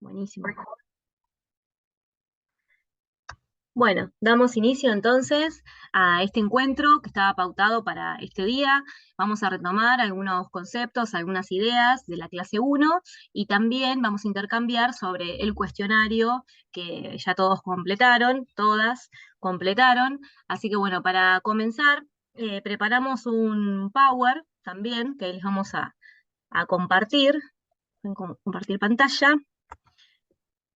Buenísimo. Bueno, damos inicio entonces a este encuentro que estaba pautado para este día. Vamos a retomar algunos conceptos, algunas ideas de la clase 1 y también vamos a intercambiar sobre el cuestionario que ya todos completaron, todas completaron. Así que bueno, para comenzar, preparamos un Power también que les vamos a compartir. Compartir pantalla.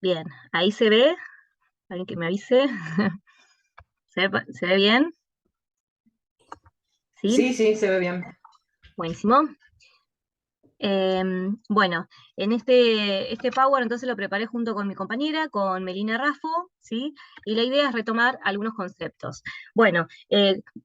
Bien, ahí se ve. Alguien que me avise. ¿Se ve bien? ¿Sí? Sí, sí, se ve bien. Buenísimo. Bueno, en este Power entonces lo preparé junto con mi compañera, con Melina Raffo, ¿sí? Y la idea es retomar algunos conceptos. Bueno,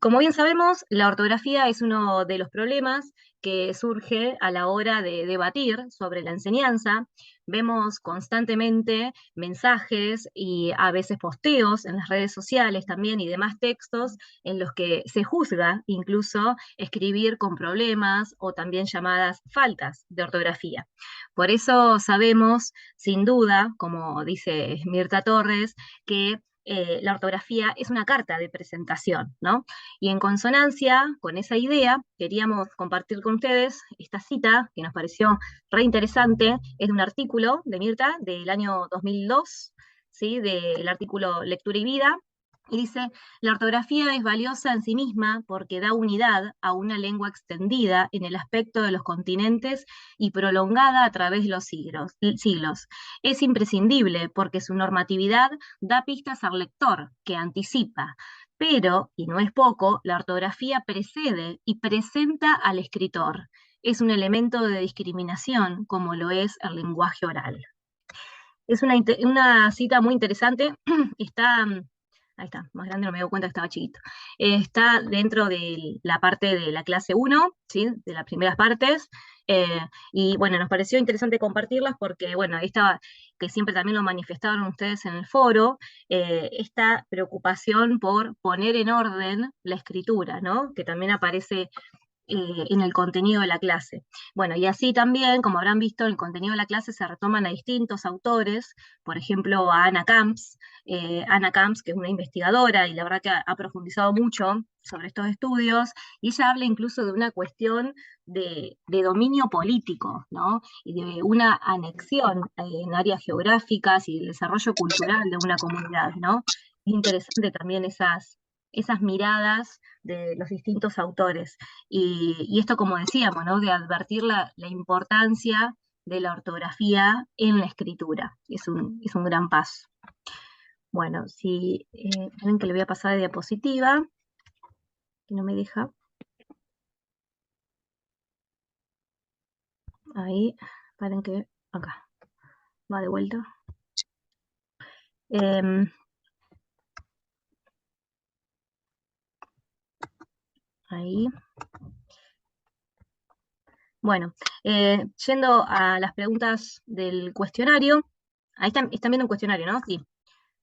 como bien sabemos, la ortografía es uno de los problemas que surge a la hora de debatir sobre la enseñanza. Vemos constantemente mensajes y a veces posteos en las redes sociales también y demás textos en los que se juzga incluso escribir con problemas o también llamadas faltas de ortografía. Por eso sabemos, sin duda, como dice Mirta Torres, que la ortografía es una carta de presentación, ¿no? Y en consonancia con esa idea, queríamos compartir con ustedes esta cita que nos pareció re interesante, es de un artículo de Mirta del año 2002, ¿sí? Del artículo Lectura y Vida, y dice, la ortografía es valiosa en sí misma porque da unidad a una lengua extendida en el aspecto de los continentes y prolongada a través de los siglos. Es imprescindible porque su normatividad da pistas al lector, que anticipa. Pero, y no es poco, la ortografía precede y presenta al escritor. Es un elemento de discriminación como lo es el lenguaje oral. Es una cita muy interesante, está, ahí está, más grande no me doy cuenta que estaba chiquito. Está dentro de la parte de la clase 1, ¿sí? De las primeras partes, y bueno, nos pareció interesante compartirlas porque, bueno, esta, que siempre también lo manifestaron ustedes en el foro, esta preocupación por poner en orden la escritura, ¿no? Que también aparece en el contenido de la clase. Bueno, y así también, como habrán visto, en el contenido de la clase se retoman a distintos autores, por ejemplo, a Ana Camps, que es una investigadora y la verdad que ha profundizado mucho sobre estos estudios, y ella habla incluso de una cuestión de dominio político, ¿no? Y de una anexión en áreas geográficas y el desarrollo cultural de una comunidad, ¿no? Es interesante también esas miradas de los distintos autores. Y esto, como decíamos, ¿no? De advertir la importancia de la ortografía en la escritura. Es un gran paso. Bueno, si ven que le voy a pasar de diapositiva, que no me deja. Ahí, paren que acá, va de vuelta. Ahí. Bueno, yendo a las preguntas del cuestionario, ahí están viendo un cuestionario, ¿no? Sí.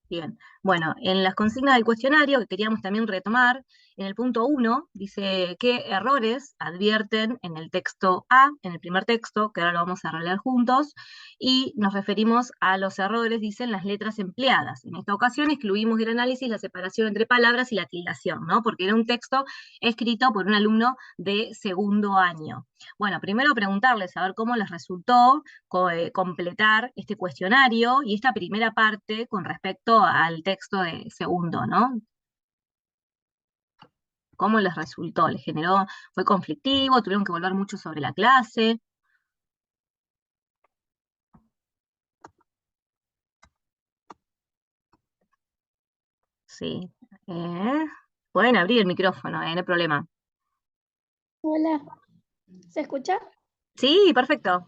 Bien, bueno, en las consignas del cuestionario que queríamos también retomar, en el punto 1 dice qué errores advierten en el texto A, en el primer texto, que ahora lo vamos a releer juntos, y nos referimos a los errores, dicen las letras empleadas. En esta ocasión excluimos del análisis la separación entre palabras y la tildación, ¿no? Porque era un texto escrito por un alumno de segundo año. Bueno, primero preguntarles a ver cómo les resultó completar este cuestionario y esta primera parte con respecto al texto de segundo, ¿no? ¿Cómo les resultó? ¿Les generó, fue conflictivo? ¿Tuvieron que volver mucho sobre la clase? Sí. Eh, Pueden abrir el micrófono, no hay problema. Hola, ¿se escucha? Sí, perfecto.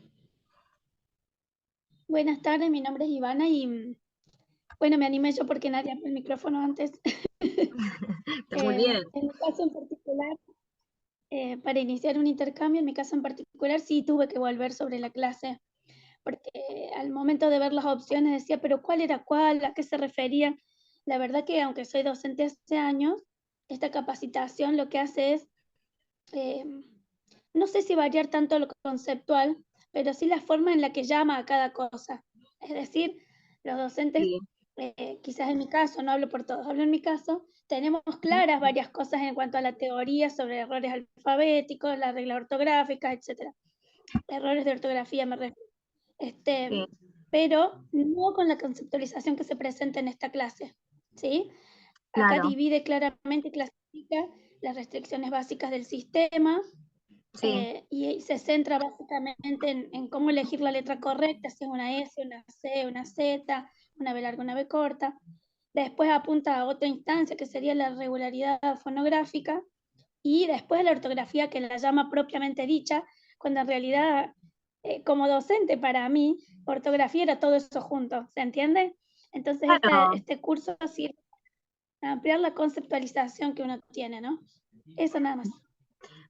Buenas tardes, mi nombre es Ivana y bueno, me animé yo porque nadie abrió el micrófono antes. Está muy bien. En mi caso en particular, para iniciar un intercambio, en mi caso en particular sí tuve que volver sobre la clase, porque al momento de ver las opciones decía, pero ¿cuál era cuál? ¿A qué se refería? La verdad que aunque soy docente hace años, esta capacitación lo que hace es, eh, no sé si variar tanto lo conceptual, pero sí la forma en la que llama a cada cosa. Es decir, los docentes, Sí. quizás en mi caso, no hablo por todos, hablo en mi caso, tenemos claras varias cosas en cuanto a la teoría sobre errores alfabéticos, las reglas ortográficas, etc. Errores de ortografía me refiero. Sí, Pero no con la conceptualización que se presenta en esta clase, ¿sí? Acá claro, divide claramente y clasifica las restricciones básicas del sistema, sí, y se centra básicamente en cómo elegir la letra correcta, si es una S, una C, una Z, una B larga, una B corta. Después apunta a otra instancia que sería la regularidad fonográfica y después la ortografía que la llama propiamente dicha, cuando en realidad como docente para mí, ortografía era todo eso junto, ¿se entiende? Entonces claro. este curso sirve para ampliar la conceptualización que uno tiene, ¿no? Eso nada más.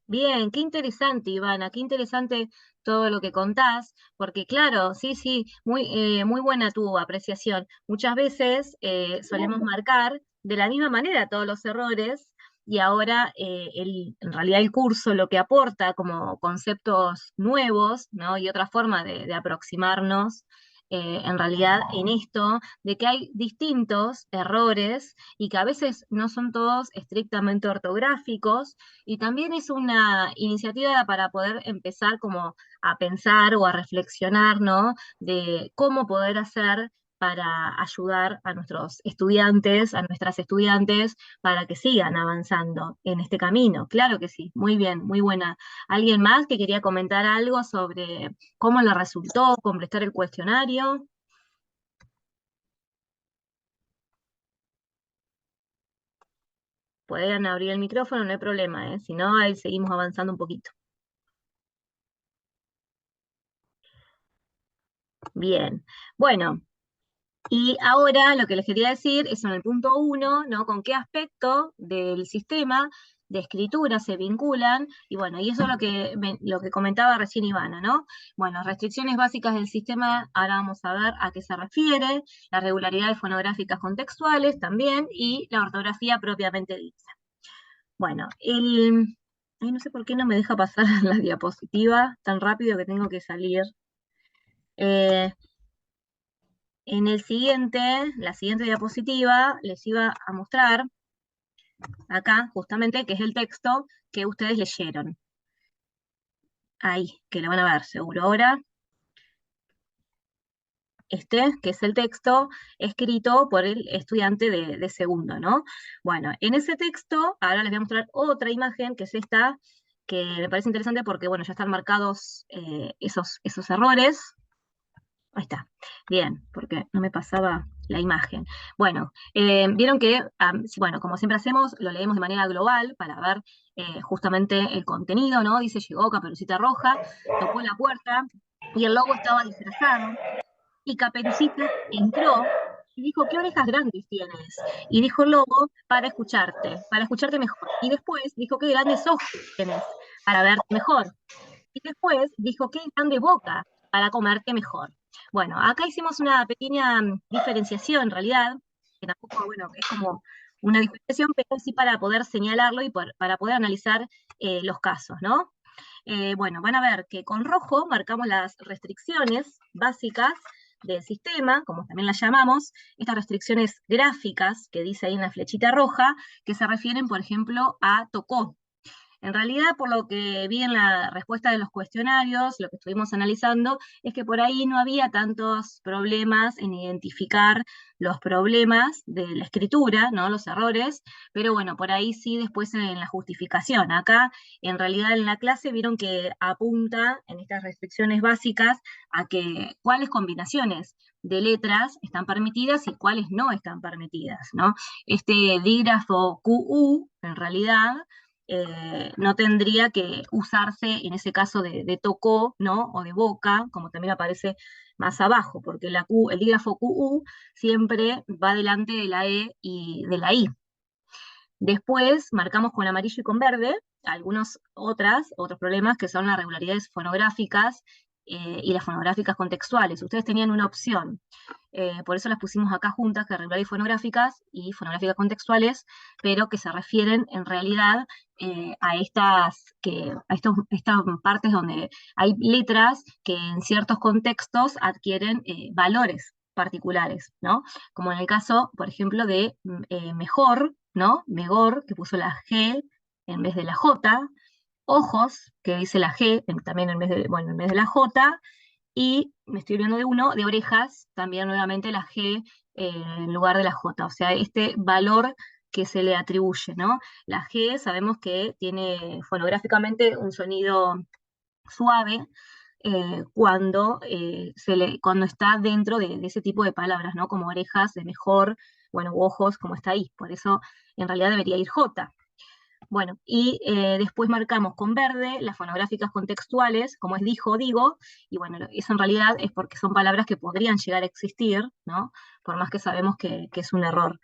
Bien, qué interesante, Ivana, qué interesante todo lo que contás, porque claro, sí, sí, muy buena tu apreciación. Muchas veces solemos Gracias. marcar de la misma manera todos los errores y ahora en realidad el curso lo que aporta como conceptos nuevos, ¿no? Y otra forma de aproximarnos en realidad en esto, de que hay distintos errores y que a veces no son todos estrictamente ortográficos y también es una iniciativa para poder empezar como a pensar o a reflexionar, ¿no? De cómo poder hacer para ayudar a nuestros estudiantes, a nuestras estudiantes, para que sigan avanzando en este camino. Claro que sí, muy bien, muy buena. ¿Alguien más que quería comentar algo sobre cómo le resultó completar el cuestionario? Pueden abrir el micrófono, no hay problema, ¿eh? Si no, ahí seguimos avanzando un poquito. Bien. Bueno, y ahora lo que les quería decir es en el punto 1, ¿no? Con qué aspecto del sistema de escritura se vinculan, y bueno, y eso es lo que comentaba recién Ivana, ¿no? Bueno, restricciones básicas del sistema, ahora vamos a ver a qué se refiere, las regularidades fonográficas contextuales también, y la ortografía propiamente dicha. Bueno, ay, no sé por qué no me deja pasar la diapositiva tan rápido que tengo que salir. Eh, En la siguiente diapositiva, les iba a mostrar acá justamente que es el texto que ustedes leyeron. Ahí, que lo van a ver seguro ahora. Que es el texto escrito por el estudiante de segundo, ¿no? Bueno, en ese texto, ahora les voy a mostrar otra imagen, que es esta, que me parece interesante porque, bueno, ya están marcados esos errores. Ahí está. Bien, porque no me pasaba la imagen. Bueno, vieron que, bueno, como siempre hacemos, lo leemos de manera global para ver justamente el contenido, ¿no? Dice, llegó Caperucita Roja, tocó la puerta y el lobo estaba disfrazado y Caperucita entró y dijo, ¿qué orejas grandes tienes? Y dijo el lobo, para escucharte mejor. Y después dijo, ¿qué grandes ojos tienes? Para verte mejor. Y después dijo, qué grande boca para comerte mejor. Bueno, acá hicimos una pequeña diferenciación en realidad, que tampoco, bueno, es como una diferenciación, pero sí para poder señalarlo y para poder analizar los casos, ¿no? Bueno, van a ver que con rojo marcamos las restricciones básicas del sistema, como también las llamamos, estas restricciones gráficas que dice ahí en la flechita roja, que se refieren, por ejemplo, a tocó. En realidad, por lo que vi en la respuesta de los cuestionarios, lo que estuvimos analizando, es que por ahí no había tantos problemas en identificar los problemas de la escritura, ¿no? Los errores, pero bueno, por ahí sí después en la justificación. Acá, en realidad, en la clase vieron que apunta en estas restricciones básicas a que cuáles combinaciones de letras están permitidas y cuáles no están permitidas, ¿no? Este dígrafo QU, en realidad, no tendría que usarse en ese caso de tocó, ¿no? O de boca, como también aparece más abajo, porque el dígrafo QU siempre va delante de la E y de la I. Después marcamos con amarillo y con verde otros problemas que son las regularidades fonográficas y las fonográficas contextuales. Ustedes tenían una opción. Por eso las pusimos acá juntas, que regulares fonográficas y fonográficas contextuales, pero que se refieren en realidad estas partes donde hay letras que en ciertos contextos adquieren valores particulares, ¿no? Como en el caso, por ejemplo, de mejor, ¿no? Megor, que puso la G en vez de la J, ojos, que dice la G, también en vez de la J, y me estoy olvidando de uno, de orejas, también nuevamente la G en lugar de la J, o sea, este valor que se le atribuye, ¿no? La G sabemos que tiene fonográficamente un sonido suave cuando está dentro de ese tipo de palabras, ¿no? Como orejas, de mejor, bueno, ojos, como está ahí, por eso en realidad debería ir J. Bueno, y después marcamos con verde las fonográficas contextuales, como es dijo, digo, y bueno, eso en realidad es porque son palabras que podrían llegar a existir, ¿no? Por más que sabemos que es un error.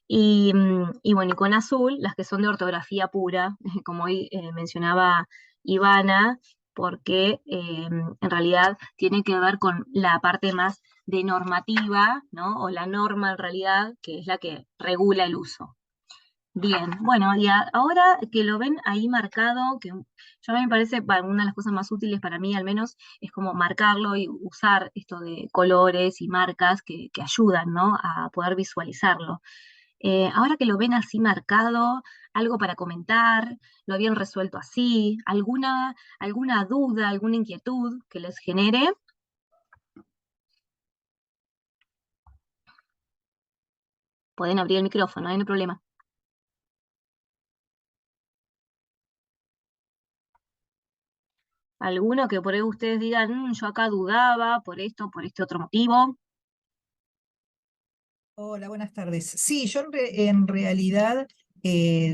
Y bueno, y con azul, las que son de ortografía pura, como hoy mencionaba Ivana, porque en realidad tiene que ver con la parte más de normativa, ¿no? O la norma en realidad, que es la que regula el uso. Bien, bueno, y ahora que lo ven ahí marcado, que yo a mí me parece una de las cosas más útiles para mí al menos, es como marcarlo y usar esto de colores y marcas que ayudan, ¿no? A poder visualizarlo. Ahora que lo ven así marcado, algo para comentar, lo habían resuelto así, alguna duda, alguna inquietud que les genere. Pueden abrir el micrófono, no hay problema. Alguno que por ahí ustedes digan, yo acá dudaba por esto, por este otro motivo. Hola, buenas tardes. Sí, yo en realidad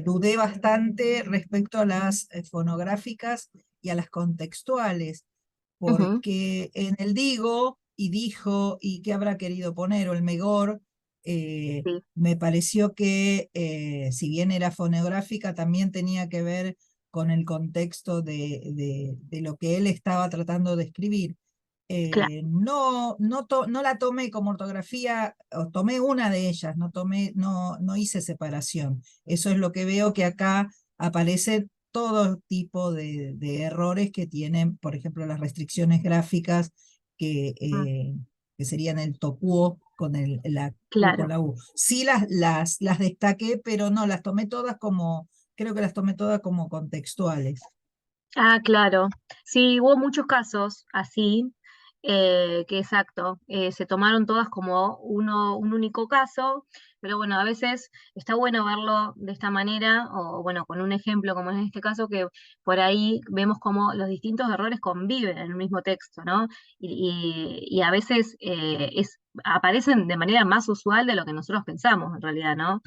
dudé bastante respecto a las fonográficas y a las contextuales, Ujú, porque en el digo y dijo y qué habrá querido poner o el megor, sí, me pareció que si bien era fonográfica, también tenía que ver con el contexto de lo que él estaba tratando de escribir. claro. No la tomé como ortografía, o tomé una de ellas, no hice separación. Eso es lo que veo que acá aparece todo tipo de errores que tienen, por ejemplo, las restricciones gráficas que, Mm, eh, que serían el tokuo con la Q con claro. la U. Sí las destaqué, pero no, las tomé todas creo que las tomé todas como contextuales. Ah, claro. Sí, hubo muchos casos así, que exacto, se tomaron todas como un único caso, pero bueno, a veces está bueno verlo de esta manera, o bueno, con un ejemplo como en este caso, que por ahí vemos cómo los distintos errores conviven en el mismo texto, ¿no? Y a veces aparecen de manera más usual de lo que nosotros pensamos, en realidad, ¿no?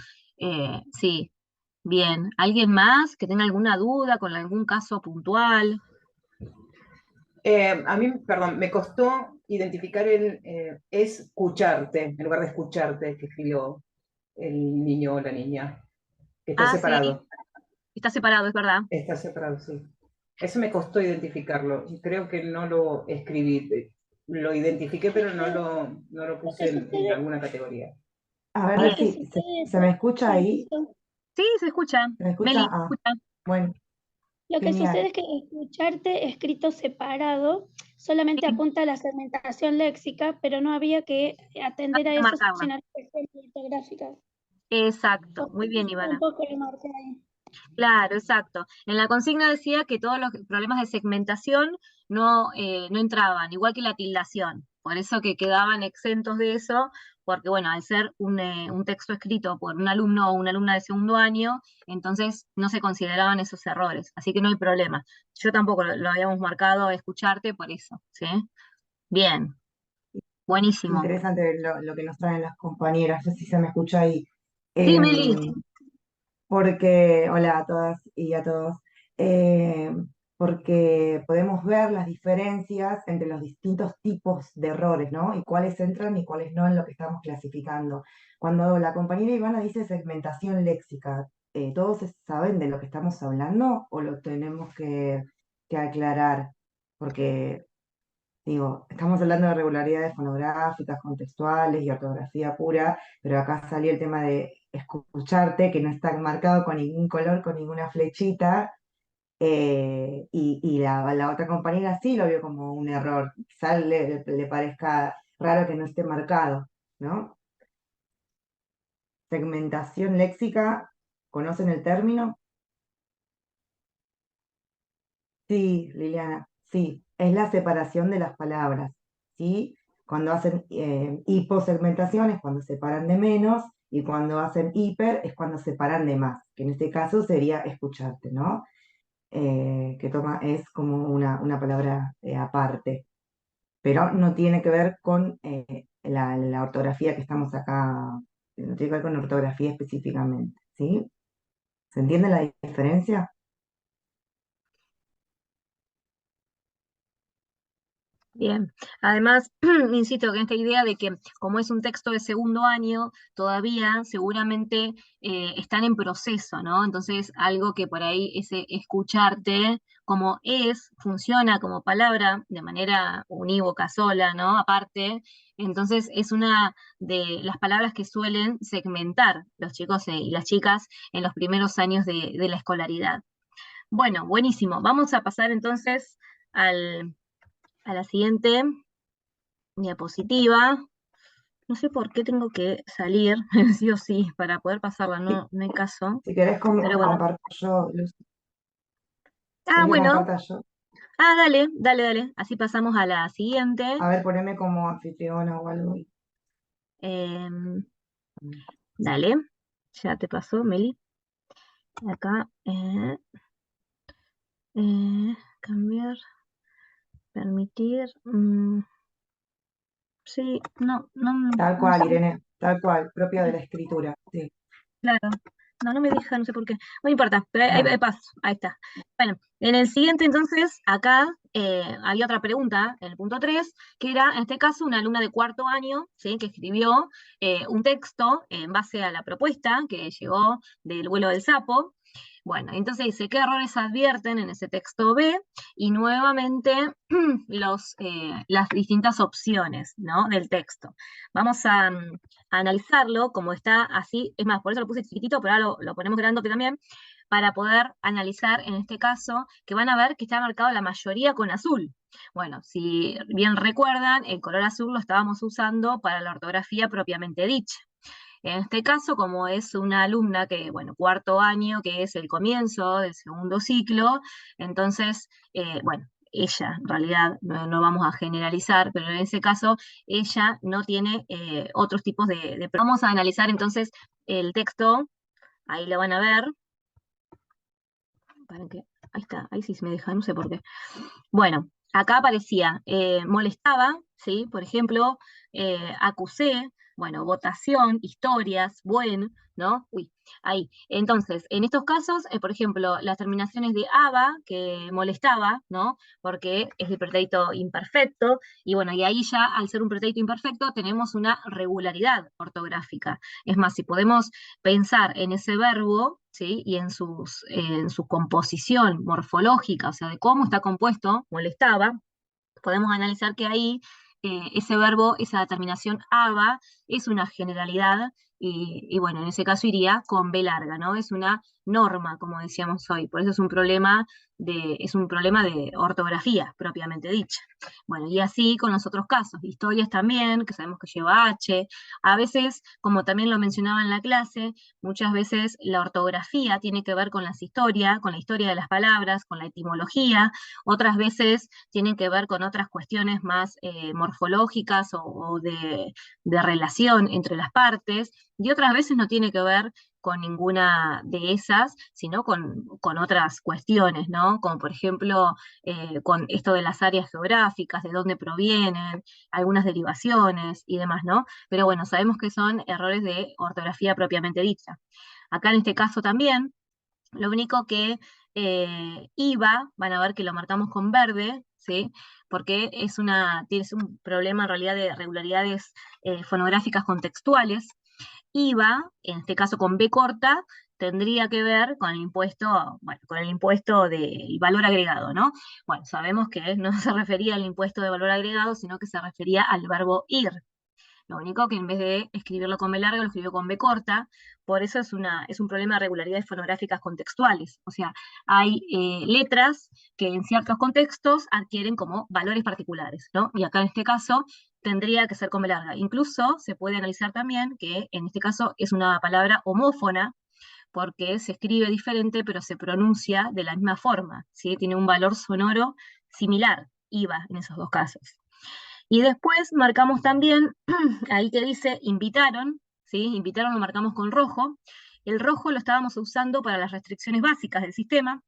Sí. Bien, ¿alguien más que tenga alguna duda con algún caso puntual? A mí, perdón, me costó identificar el escucharte, en lugar de escucharte, que escribió el niño o la niña, que esté Ah, sí, separado. está separado, es verdad. Está separado, sí. Eso me costó identificarlo. Y creo que no lo escribí. Lo identifiqué, pero no lo Lo que puse en sucede, alguna categoría. A ver lo Bien, que si sucede es se me escucha ahí. eso. sí, se escucha. ¿Se me escucha? Meli, ¿se Ah, escucha? bueno, Lo que sucede genial. es que escucharte escrito separado solamente Sí, apunta a la segmentación léxica, pero no había que atender a hay que eso, marcarla. sino a las cuestiones ortográficas. Exacto, Por muy bien, eso un Ivana. poco lo marqué ahí. Claro, exacto. En la consigna decía que todos los problemas de segmentación no entraban, igual que la tildación. Por eso que quedaban exentos de eso, porque bueno, al ser un texto escrito por un alumno o una alumna de segundo año, entonces no se consideraban esos errores. Así que no hay problema. Yo tampoco lo habíamos marcado a escucharte por eso, ¿sí? Bien, buenísimo. Interesante lo que nos traen las compañeras. No sé si se me escucha ahí. Sí, Em, Meli. Porque, hola a todas y a todos. Porque podemos ver las diferencias entre los distintos tipos de errores, ¿no? Y cuáles entran y cuáles no en lo que estamos clasificando. Cuando la compañera Ivana dice segmentación léxica, ¿todos saben de lo que estamos hablando o lo tenemos que aclarar? Porque Digo, estamos hablando de regularidades fonográficas, contextuales y ortografía pura, pero acá salió el tema de escucharte, que no está marcado con ningún color, con ninguna flechita, y la otra compañera sí lo vio como un error. Quizá le parezca raro que no esté marcado, ¿no? Segmentación léxica, ¿conocen el término? Sí, Liliana, sí, es la separación de las palabras, ¿sí? Cuando hacen hiposegmentación es cuando separan de menos y cuando hacen hiper es cuando separan de más, que en este caso sería escucharte, ¿no? Que es como una palabra aparte, pero no tiene que ver con la ortografía que estamos acá, no tiene que ver con ortografía específicamente, ¿sí? ¿Se entiende la diferencia? Bien, además, insisto que en esta idea de que como es un texto de segundo año, todavía seguramente están en proceso, ¿no? Entonces, algo que por ahí ese escucharte como funciona como palabra de manera unívoca sola, ¿no? Aparte, entonces es una de las palabras que suelen segmentar los chicos y las chicas en los primeros años de la escolaridad. Bueno, buenísimo. Vamos a pasar entonces a la siguiente diapositiva. No sé por qué tengo que salir, sí o sí, para poder pasarla, Si, no hay caso. si querés Pero bueno. comparto yo, Luz. Ah, ¿Querés que bueno. comparta yo? Ah, dale, dale, dale. Así pasamos a la siguiente. A ver, poneme como anfitriona o algo. Em, dale, ya te pasó, Meli. Acá, cambiar, permitir. Sí, Tal no cual, sé. Irene, tal cual, propia de la escritura. Sí. Claro. No me deja, no sé por qué. No importa, pero ahí Ah, paso, ahí está. Bueno, en el siguiente entonces, acá había otra pregunta, en el punto 3 que era, en este caso, una alumna de cuarto año, ¿sí? Que escribió un texto en base a la propuesta que llegó del vuelo del sapo. Bueno, entonces dice, ¿qué errores advierten en ese texto B? Y nuevamente las distintas opciones, ¿no? Del texto. Vamos a analizarlo como está así, es más, por eso lo puse chiquitito, pero ahora lo ponemos grandote también, para poder analizar en este caso, que van a ver que está marcado la mayoría con azul. Bueno, si bien recuerdan, el color azul lo estábamos usando para la ortografía propiamente dicha. En este caso, como es una alumna que, bueno, cuarto año, que es el comienzo del segundo ciclo, entonces, bueno, ella, en realidad, no vamos a generalizar, pero en ese caso, ella no tiene otros tipos Vamos a analizar entonces el texto, ahí lo van a ver, para que, ahí está, ahí sí se me deja, no sé por qué. Bueno, acá aparecía, molestaba, ¿sí? Por ejemplo, acusé, bueno, votación, historias, buen, ¿no? Uy, ahí. Entonces, en estos casos, por ejemplo, las terminaciones de aba, que molestaba, ¿no? Porque es el pretérito imperfecto, y bueno, y ahí ya, al ser un pretérito imperfecto, tenemos una regularidad ortográfica. Es más, si podemos pensar en ese verbo, ¿sí? Y en su composición morfológica, o sea, de cómo está compuesto, molestaba, podemos analizar que ahí ese verbo, esa terminación aba, es una generalidad y bueno, en ese caso iría con B larga, ¿no? Es una norma, como decíamos hoy, por eso es un problema de ortografía propiamente dicha. Bueno, y así con los otros casos, historias también, que sabemos que lleva H, a veces, como también lo mencionaba en la clase, muchas veces la ortografía tiene que ver con con la historia de las palabras, con la etimología, otras veces tienen que ver con otras cuestiones más morfológicas o de relación entre las partes, y otras veces no tiene que ver con ninguna de esas, sino con otras cuestiones, ¿no? Como por ejemplo, con esto de las áreas geográficas, de dónde provienen, algunas derivaciones y demás, ¿no? Pero bueno, sabemos que son errores de ortografía propiamente dicha. Acá en este caso también, lo único que IVA, van a ver que lo marcamos con verde, ¿sí? Porque tienes un problema en realidad de regularidades fonográficas contextuales. IVA, en este caso con B corta, tendría que ver con el impuesto, bueno, con el impuesto del valor agregado, ¿no? Bueno, sabemos que no se refería al impuesto de valor agregado, sino que se refería al verbo ir. Lo único que en vez de escribirlo con B larga, lo escribió con B corta, por eso es un problema de regularidades fonográficas contextuales. O sea, hay letras que en ciertos contextos adquieren como valores particulares, ¿no? Y acá en este caso tendría que ser con B larga. Incluso se puede analizar también que en este caso es una palabra homófona, porque se escribe diferente, pero se pronuncia de la misma forma, ¿sí? Tiene un valor sonoro similar, IVA en esos dos casos. Y después marcamos también, ahí que dice invitaron, ¿sí? Invitaron lo marcamos con rojo. El rojo lo estábamos usando para las restricciones básicas del sistema.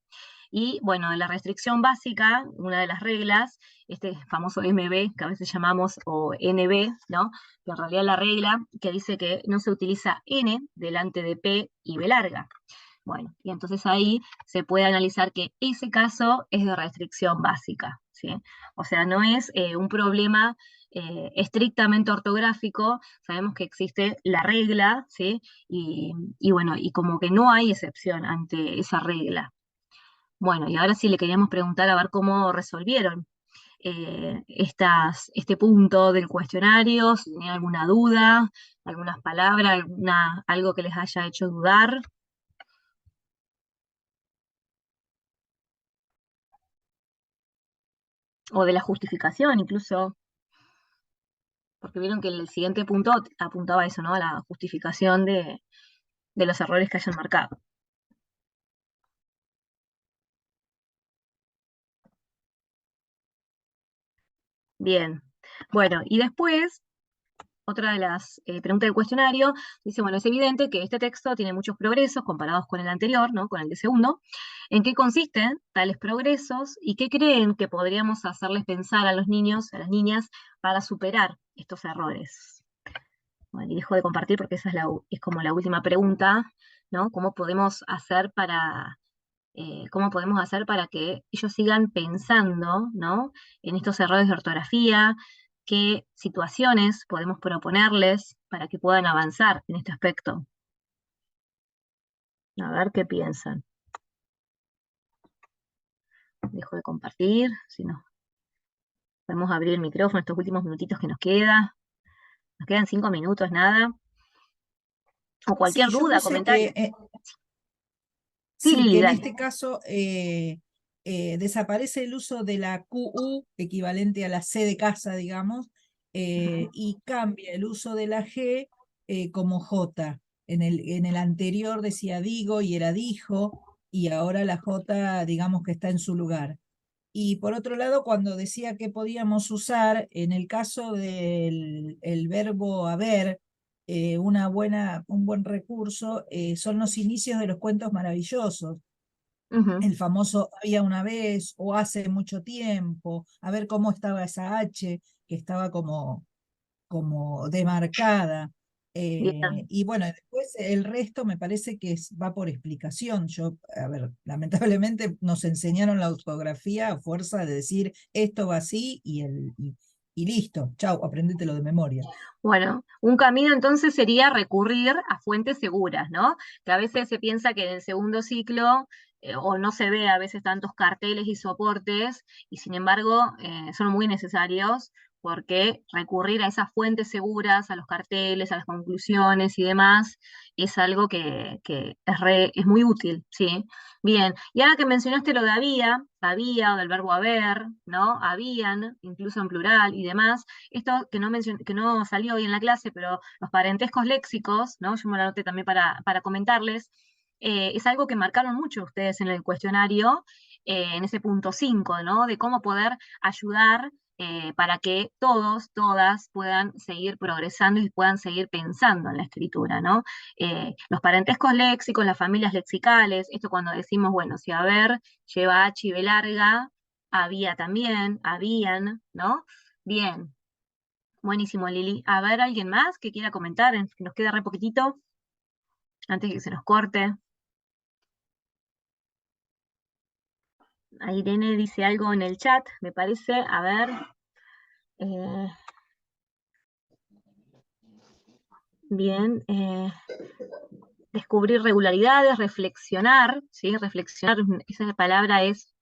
Y bueno, en la restricción básica, una de las reglas, este famoso MB, que a veces llamamos, o NB, ¿no? Que en realidad la regla que dice que no se utiliza N delante de P y B larga. Bueno, y entonces ahí se puede analizar que ese caso es de restricción básica, ¿sí? O sea, no es un problema estrictamente ortográfico, sabemos que existe la regla, ¿sí? Y bueno, y como que no hay excepción ante esa regla. Bueno, y ahora sí le queríamos preguntar a ver cómo resolvieron este punto del cuestionario, si tenían alguna duda, algunas palabras, algo que les haya hecho dudar. O de la justificación incluso, porque vieron que el siguiente punto apuntaba a eso, ¿no? A la justificación de los errores que hayan marcado. Bien. Bueno, y después, otra de las preguntas del cuestionario, dice, bueno, es evidente que este texto tiene muchos progresos comparados con el anterior, ¿no? Con el de segundo. ¿En qué consisten tales progresos y qué creen que podríamos hacerles pensar a los niños, a las niñas, para superar estos errores? Bueno, y dejo de compartir porque esa es como la última pregunta, ¿no? ¿Cómo podemos hacer para que ellos sigan pensando, ¿no? En estos errores de ortografía? ¿Qué situaciones podemos proponerles para que puedan avanzar en este aspecto? A ver qué piensan. Dejo de compartir, si no. Podemos abrir el micrófono estos últimos minutitos que nos queda. Nos quedan 5 minutos, nada. O cualquier Sí, yo duda, puse comentario. Sí, sí, Lili, que en dale. este caso desaparece el uso de la QU, equivalente a la C de casa, digamos, y cambia el uso de la G como J. En el anterior decía digo y era dijo, y ahora la J, digamos que está en su lugar. Y por otro lado, cuando decía que podíamos usar, en el caso del el verbo haber, un buen recurso son los inicios de los cuentos maravillosos. Ujú, El famoso había una vez o hace mucho tiempo, a ver cómo estaba esa H que estaba como demarcada. bien. Y bueno, después el resto me parece que va por explicación. Yo, a ver, lamentablemente nos enseñaron la ortografía a fuerza de decir esto va así y listo, chau, aprendételo de memoria. Bueno, un camino entonces sería recurrir a fuentes seguras, ¿no? Que a veces se piensa que en el segundo ciclo o no se ve a veces tantos carteles y soportes, y sin embargo son muy necesarios porque recurrir a esas fuentes seguras, a los carteles, a las conclusiones y demás, es algo que es muy útil, ¿sí? Bien, y ahora que mencionaste lo de había, o del verbo haber, ¿no? Habían, incluso en plural y demás, esto que no salió hoy en la clase, pero los parentescos léxicos, ¿no? Yo me lo anoté también para comentarles, es algo que marcaron mucho ustedes en el cuestionario, en ese punto 5, ¿no? De cómo poder ayudar para que todos, todas puedan seguir progresando y puedan seguir pensando en la escritura, ¿no? Los parentescos léxicos, las familias lexicales, esto cuando decimos, bueno, si haber lleva H y B larga, había también, habían, ¿no? Bien, buenísimo, Lili. A ver, ¿alguien más que quiera comentar? Que nos queda re poquitito antes de que se nos corte. Ahí Irene dice algo en el chat, me parece. A ver. eh, bien. descubrir regularidades, reflexionar, ¿sí? Reflexionar, esa palabra es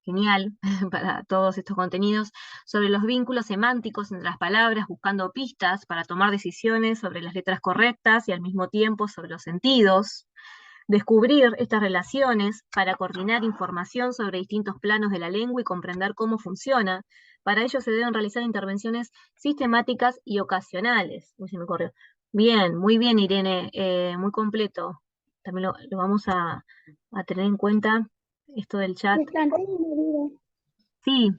genial para todos estos contenidos, sobre los vínculos semánticos entre las palabras, buscando pistas para tomar decisiones sobre las letras correctas y al mismo tiempo sobre los sentidos. Descubrir estas relaciones para coordinar información sobre distintos planos de la lengua y comprender cómo funciona. Para ello se deben realizar intervenciones sistemáticas y ocasionales. Uy, se me corrió. Bien, muy bien, Irene, muy completo. También lo vamos a tener en cuenta, esto del chat. Me planteé una duda. Sí,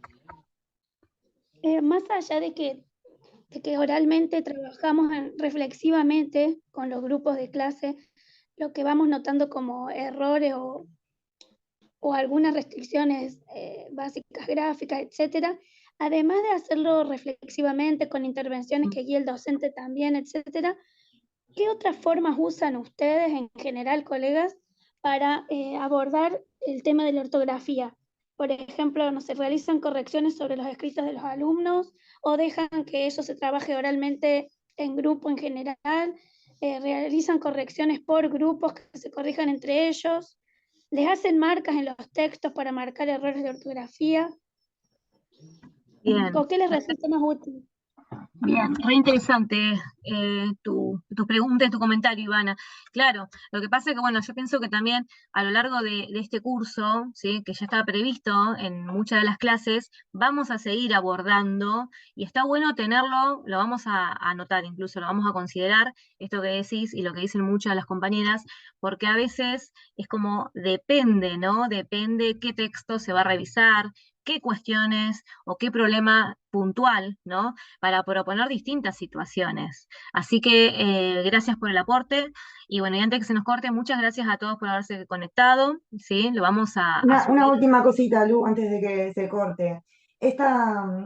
Más allá de que oralmente trabajamos reflexivamente con los grupos de clase, lo que vamos notando como errores o algunas restricciones básicas, gráficas, etcétera, además de hacerlo reflexivamente con intervenciones que guíe el docente también, etcétera, ¿qué otras formas usan ustedes en general, colegas, para abordar el tema de la ortografía? Por ejemplo, no se realizan correcciones sobre los escritos de los alumnos o dejan que eso se trabaje oralmente en grupo en general, realizan correcciones por grupos que se corrijan entre ellos, les hacen marcas en los textos para marcar errores de ortografía, bien. ¿o qué les resulta más útil? Bien, re interesante tu pregunta y tu comentario, Ivana. Claro, lo que pasa es que, bueno, yo pienso que también a lo largo de este curso, ¿sí? Que ya estaba previsto en muchas de las clases, vamos a seguir abordando, y está bueno tenerlo, lo vamos a anotar incluso, lo vamos a considerar, esto que decís y lo que dicen muchas de las compañeras, porque a veces es como depende, ¿no? Depende qué texto se va a revisar, qué cuestiones o qué problema puntual, ¿no? Para proponer distintas situaciones. Así que gracias por el aporte y bueno, y antes que se nos corte, muchas gracias a todos por haberse conectado, ¿sí? Lo vamos a Una subir. última cosita, Lu, antes de que se corte. Esto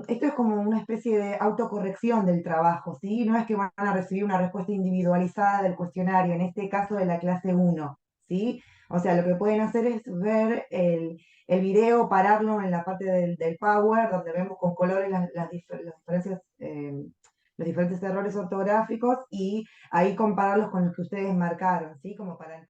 es como una especie de autocorrección del trabajo, ¿sí? No es que van a recibir una respuesta individualizada del cuestionario, en este caso de la clase 1, ¿sí? O sea, lo que pueden hacer es ver el video, pararlo en la parte del Power, donde vemos con colores las diferencias, los diferentes errores ortográficos y ahí compararlos con los que ustedes marcaron, ¿sí? Como para